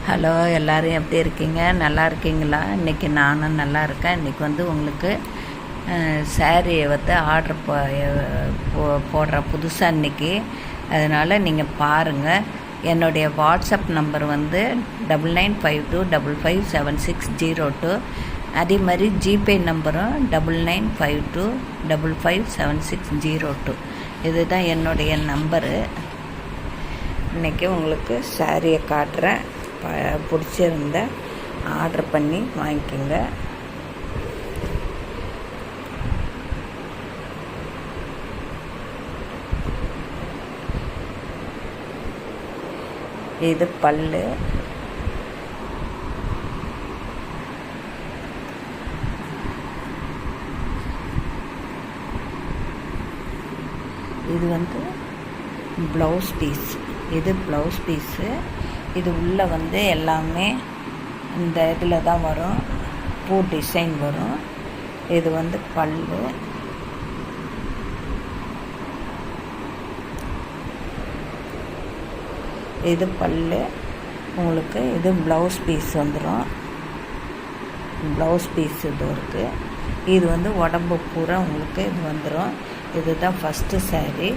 Hello, எல்லோரும் எப்படி இருக்கீங்க? நல்லா இருக்கீங்களா? இன்றைக்கி நானும் நல்லா இருக்கேன். இன்றைக்கி வந்து உங்களுக்கு சாரியை வந்து ஆர்டர் போடுற புதுசாக இன்றைக்கி. அதனால் நீங்கள் பாருங்கள். என்னுடைய வாட்ஸ்அப் நம்பர் வந்து 9952557602. அதே மாதிரி ஜிபே நம்பரும் 9952557602. இதுதான் என்னுடைய நம்பரு. இன்றைக்கி உங்களுக்கு சாரியை காட்டுறேன். பிடிச்சிருந்த ஆர்டர் பண்ணி வாங்கிக்கோங்க. இது பல்லு. இது வந்து ப்ளவுஸ் பீஸ். இது ப்ளவுஸ் பீஸு. இது உள்ளே வந்து எல்லாமே இந்த இதில் தான் வரும், பூ டிசைன் வரும். இது வந்து பல்லு. இது பல்லு உங்களுக்கு. இது ப்ளவுஸ் பீஸ் வந்துடும். ப்ளவுஸ் பீஸ் இது இருக்குது. இது வந்து உடம்பு பூரா உங்களுக்கு இது வந்துடும். இதுதான் ஃபஸ்ட்டு சாரீ.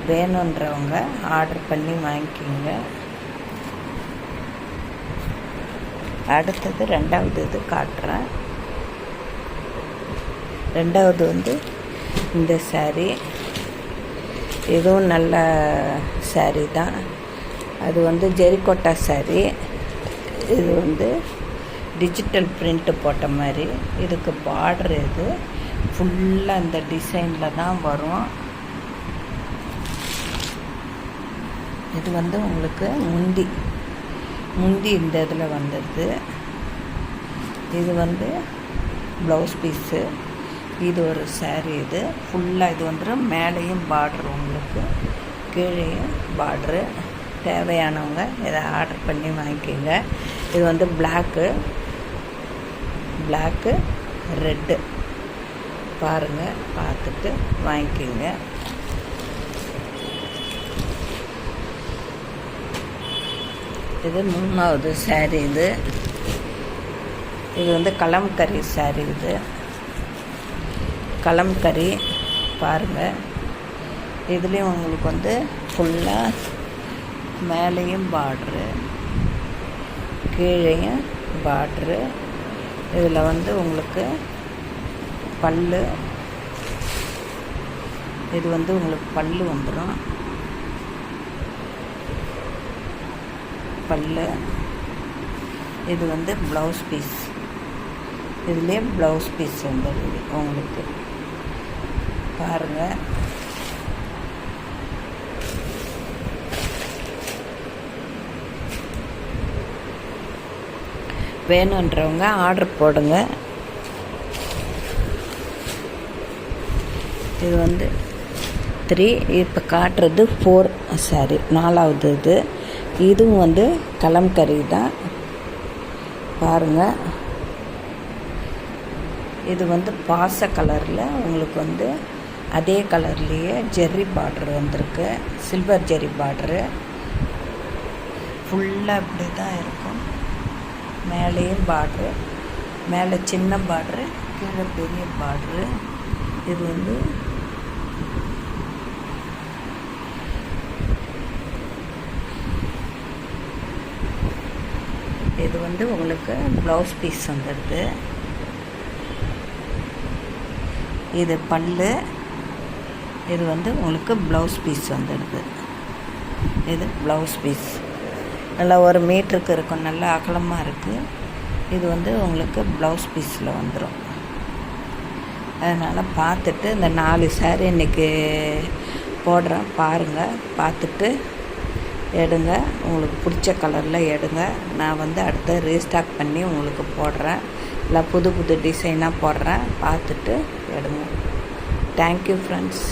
வேணுன்றவங்க ஆர்டர் பண்ணி வாங்கிக்கிங்க. அடுத்தது ரெண்டாவது இது காட்டுறேன். ரெண்டாவது வந்து இந்த சாரீ. இதுவும் நல்ல சாரீ தான். அது வந்து ஜெரிகோட்டா சாரீ. இது வந்து டிஜிட்டல் பிரிண்ட்டு போட்ட மாதிரி. இதுக்கு பார்டர் இது ஃபுல்லாக இந்த டிசைனில் தான் வரும். இது வந்து உங்களுக்கு முந்தி இந்த இதில் வந்துடுது. இது வந்து ப்ளவுஸ் பீஸு. இது ஒரு சாரீ. இது ஃபுல்லாக இது வந்துடும். மேலேயும் பார்ட்ரு உங்களுக்கு, கீழேயும் பார்ட்ரு. தேவையானவங்க இதை ஆர்டர் பண்ணி வாங்கிக்கோங்க. இது வந்து பிளாக்கு ரெட்டு. பாருங்கள், பார்த்துட்டு வாங்கிக்கோங்க. இது மூணாவது சாரீ. இது வந்து கலம்கரி சாரீ. இது கலம்கரி. பாருங்கள், இதுலேயும் உங்களுக்கு வந்து ஃபுல்லாக மேலேயும் பார்ட்ரு, கீழேயும் பார்ட்ரு. இதில் வந்து உங்களுக்கு பல்லு. இது வந்து உங்களுக்கு பல்லு வந்துடும். பல்லு. இது வந்து ப்ளவுஸ் பீஸ். இதுலேயே ப்ளவுஸ் பீஸ் வந்துடுது உங்களுக்கு. பாருங்கள், வேணுன்றவங்க ஆர்டர் போடுங்க. இது வந்து 3. இப்போ காட்டுறது 4 சாரி, 4வது இது. இதுவும் வந்து கலம்கரி தான். பாருங்கள், இது வந்து பாச கலரில் உங்களுக்கு வந்து அதே கலர்லேயே ஜெர்ரி பார்டர் வந்திருக்கு. சில்வர் ஜெர்ரி பார்டரு ஃபுல்லாக இப்படி தான் இருக்கும். மேலேயும் பார்ட்ரு, மேலே சின்ன பார்ட்ரு, கீழே பெரிய பார்ட்ரு. இது வந்து உங்களுக்கு ப்ளவுஸ் பீஸ் வந்துடுது. இது பல்லு. இது வந்து உங்களுக்கு ப்ளவுஸ் பீஸ் வந்துடுது. இது ப்ளவுஸ் பீஸ். நல்லா 1 மீட்டருக்கு இருக்கும். நல்லா அகலமாக இருக்குது. இது வந்து உங்களுக்கு ப்ளவுஸ் பீஸில் வந்துடும். அதனால் பார்த்துட்டு இந்த 4 சாரீ இன்றைக்கி போடுறேன். பாருங்கள், பார்த்துட்டு எடுங்க. உங்களுக்கு பிடிச்ச கலரில் எடுங்க. நான் வந்து அடுத்த ரீஸ்டாக் பண்ணி உங்களுக்கு போடுறேன். இல்லை புது டிசைனாக போடுறேன். பார்த்துட்டு எடுங்க. Thank you friends.